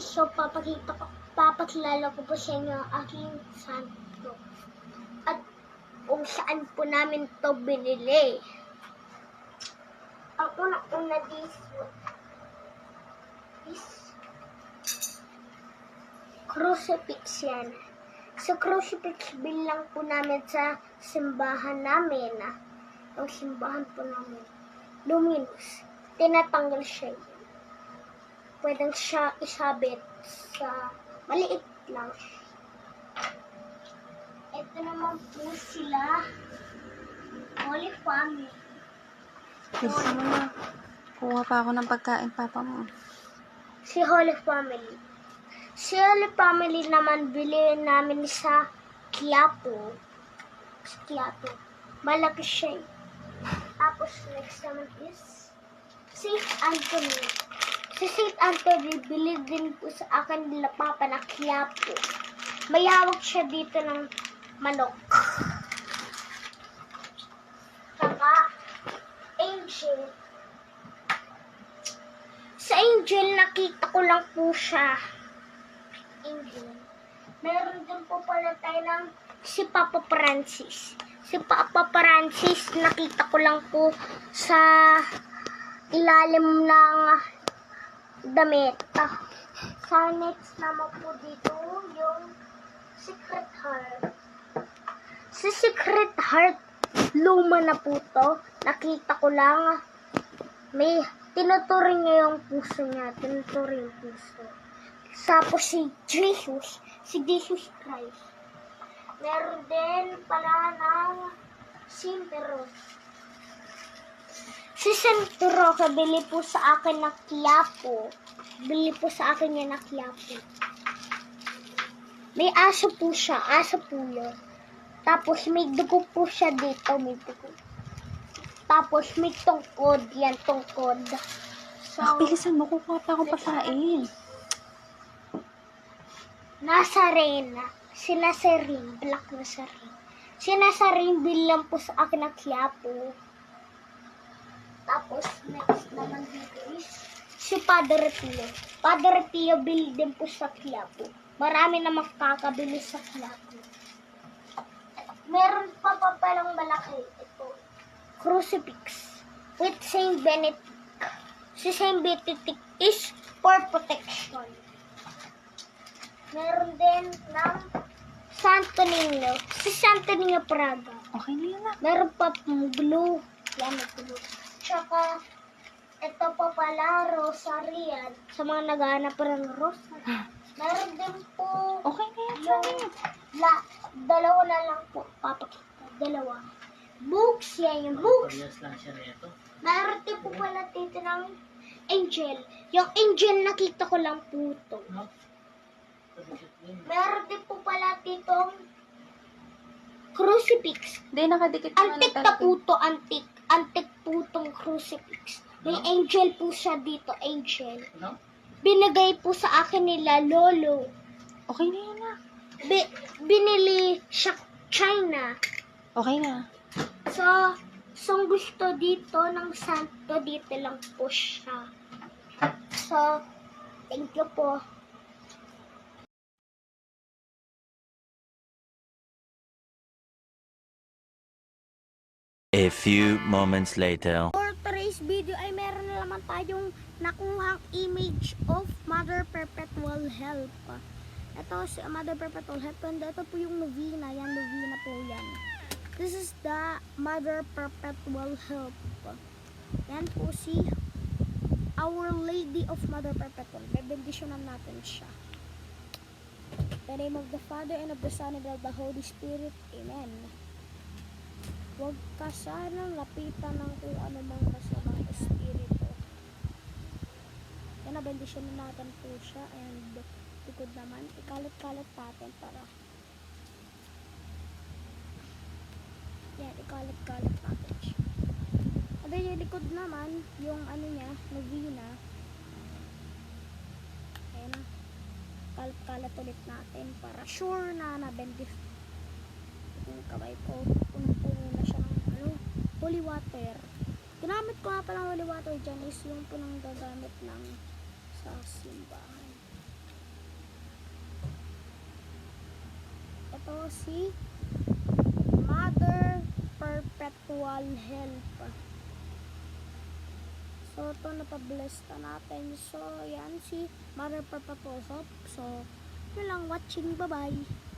guys, so papakilala ko po sa inyo ang aking santo. At kung saan po namin to binili. Ang una-una is crucifix yan. Sa crucifix bilang po namin sa simbahan namin. Ang simbahan po namin. Luminous. Tinatanggal siya. Pwedeng siya isabit sa maliit lang. Ito naman po sila. Holy Family. Gusto mo na. Kuha pa ako ng pagkain, papa mo. Si Holy Family. Si Holy Family naman bilhin namin sa Quiapo. Sa Quiapo. Malaki siya. Tapos next naman is St. Anthony. Si St. Anthony, bili din po sa akin nila papa na Quiapo. Mayawag siya dito ng manok. Saka, Angel. Sa Angel, nakita ko lang po siya. Angel. Meron din po pala tayo ng si Papa Francis. Si Papa Francis, nakita ko lang po sa ilalim ng damit. Sa next naman po dito, yung Secret Heart. Si Secret Heart, luma na po to. Nakita ko lang, may tinuturing niya yung puso niya. Tinuturing yung puso. Tapos si Jesus Christ. Meron din pala ng Sintero. Si Sintero, kabili po sa akin na Quiapo. Bili po sa akin niya na Quiapo. May aso po siya, aso pulo. Tapos may dugo po siya dito, may dugo. Tapos may tungkod, yan tungkod. So, Bilisan mo, kukuha pa akong pagkain. Nazarena. Si Nazarene, Black Nazarene. Si Nazarene bilang po sa akin na Quiapo. Tapos, next naman dito is si Padre Pio. Padre Pio bili din po sa Quiapo. Marami na makakabili sa Quiapo. Meron pa palang malaki. Ito. Crucifix. With Saint Benedict. Si Saint Benedict is for protection. Meron din ng Santo Niño. Si Santo Niño Praga. Okay na yun na. Meron pa blue. Yan, blue. Tsaka, ito pa pala, rosarian. Sa mga naghahanap pa ng rosarian. Meron din po Okay na yan. yung dalawa na lang po. Papakita. Dalawa. Books yan. Yung books. Meron din po pala dito ng angel. Yung angel nakita ko lang po ito. Meron din po pala ditong crucifix. Hindi, nakadikit naman Antik na po ito, antik. Antik po itong crucifix. May angel po siya dito, angel. Binigay po sa akin nila, lolo. Okay na yun na. Binili siya China. Okay na. So gusto dito ng santo, dito lang po siya. So, thank you po. A few moments later. For today's video ay meron na naman tayong nakuhang image of Mother Perpetual Help. Ito si Mother Perpetual Help. And ito po yung novena. Yan, novena po yan. This is the Mother Perpetual Help. Yan po si Our Lady of Mother Perpetual. Bebendisyonan natin siya. In the name of the Father and of the Son and of the Holy Spirit. Amen. Huwag ka sanang lapitan ng kung ano mang masamang espiritu. Yan, nabendisyon na natin po siya. And likod naman, ikalat-kalat natin para yan, ikalat-kalat natin siya. And then yung likod naman, yung ano niya, novena. Ayan na. Kalat-kalat ulit natin para sure na nabendisyon. Yung kamay ko, puno na siya ng holy water. Ginamit ko nga palang holy water dyan is yung punang gagamit ng sa simbahan. Ito si Mother Perpetual Help. So, ito napabless na natin. So, yan si Mother Perpetual Help. So, yun lang. Watching. Bye-bye.